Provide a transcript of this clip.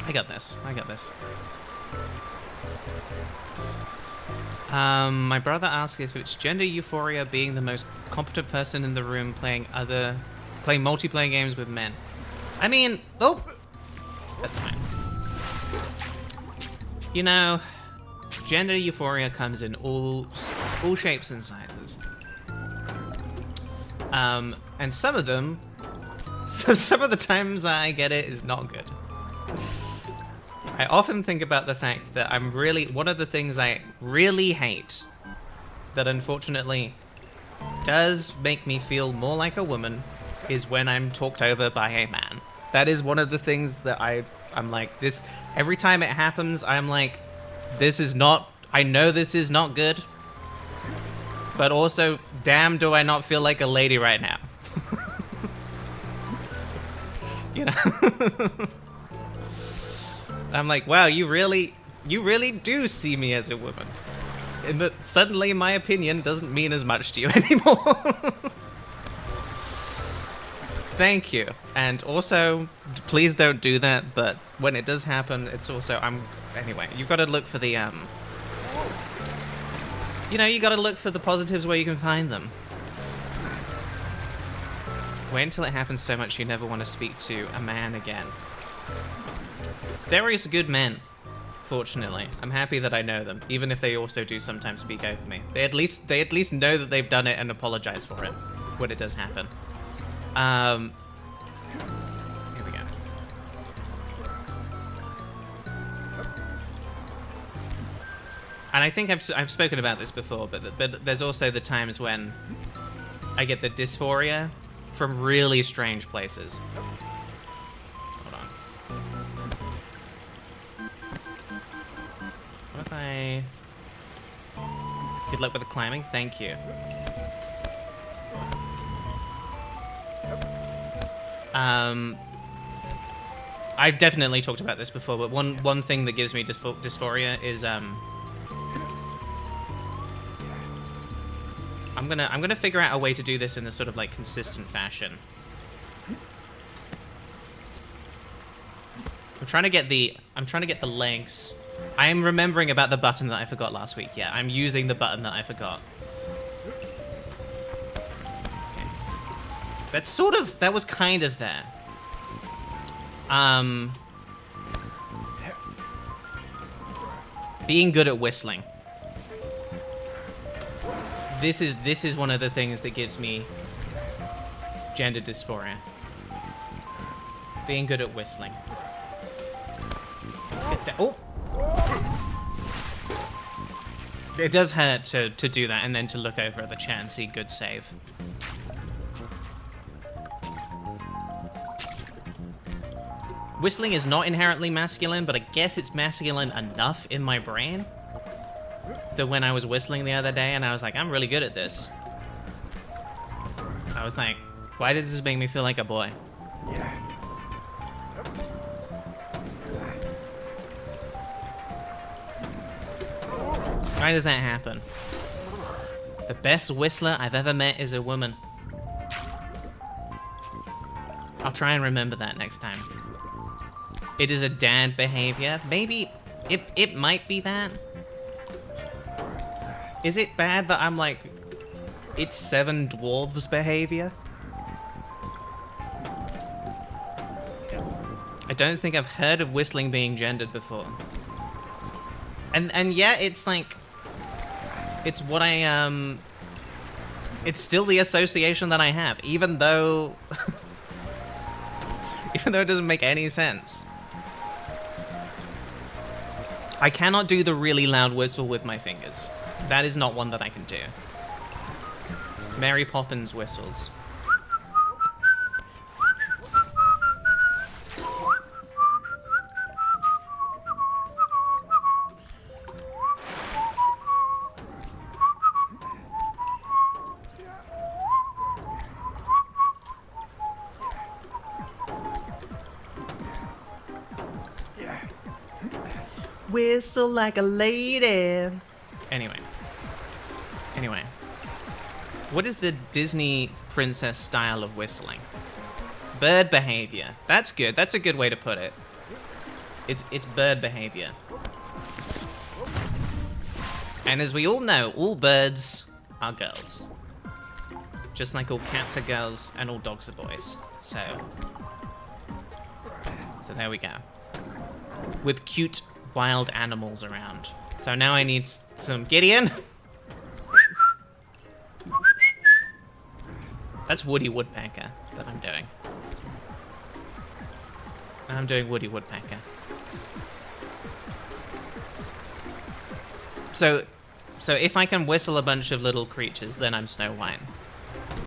I got this. I got this. My brother asked if it's gender euphoria being the most competent person in the room playing multiplayer games with men. I mean, oh, that's fine. You know, gender euphoria comes in all shapes and sizes. And some of them, some of the times I get it is not good. I often think about the fact that one of the things I really hate that unfortunately does make me feel more like a woman is when I'm talked over by a man. That is one of the things that I'm like, this, every time it happens, I'm like, I know this is not good, but also, damn, do I not feel like a lady right now. You know? I'm like, wow, you really do see me as a woman. And that suddenly my opinion doesn't mean as much to you anymore. Thank you. And also, please don't do that, but when it does happen, it's also, anyway, you've got to look for the, you know, you got to look for the positives where you can find them. Wait until it happens so much you never want to speak to a man again. There is good men, fortunately. I'm happy that I know them, even if they also do sometimes speak over me. They at least know that they've done it and apologize for it when it does happen. Here we go. And I think I've spoken about this before, but there's also the times when I get the dysphoria from really strange places. Hold on. What if I... Good luck with the climbing, thank you. I've definitely talked about this before, but one thing that gives me dysphoria is I'm gonna figure out a way to do this in a sort of like consistent fashion. I'm trying to get the legs. I am remembering about the button that I forgot last week. Yeah, I'm using the button that I forgot. Okay. That was kind of there. Being good at whistling. This is one of the things that gives me gender dysphoria. Being good at whistling. Oh! It does hurt to do that and then to look over at the chat and see good save. Whistling is not inherently masculine, but I guess it's masculine enough in my brain that when I was whistling the other day and I was like, I'm really good at this. I was like, why does this make me feel like a boy? Yeah. Why does that happen? The best whistler I've ever met is a woman. I'll try and remember that next time. It is a dad behavior. Maybe it might be that. Is it bad that I'm like, it's 7 dwarves behavior? I don't think I've heard of whistling being gendered before. And yeah, it's like, it's what it's still the association that I have, even though, even though it doesn't make any sense. I cannot do the really loud whistle with my fingers. That is not one that I can do. Mary Poppins whistles. Whistle like a lady. Anyway. What is the Disney princess style of whistling? Bird behavior. That's good. That's a good way to put it. It's bird behavior. And as we all know, all birds are girls. Just like all cats are girls and all dogs are boys. So there we go. With cute wild animals around. So now I need some Gideon. That's Woody Woodpecker that I'm doing. I'm doing Woody Woodpecker. So if I can whistle a bunch of little creatures, then I'm Snow White.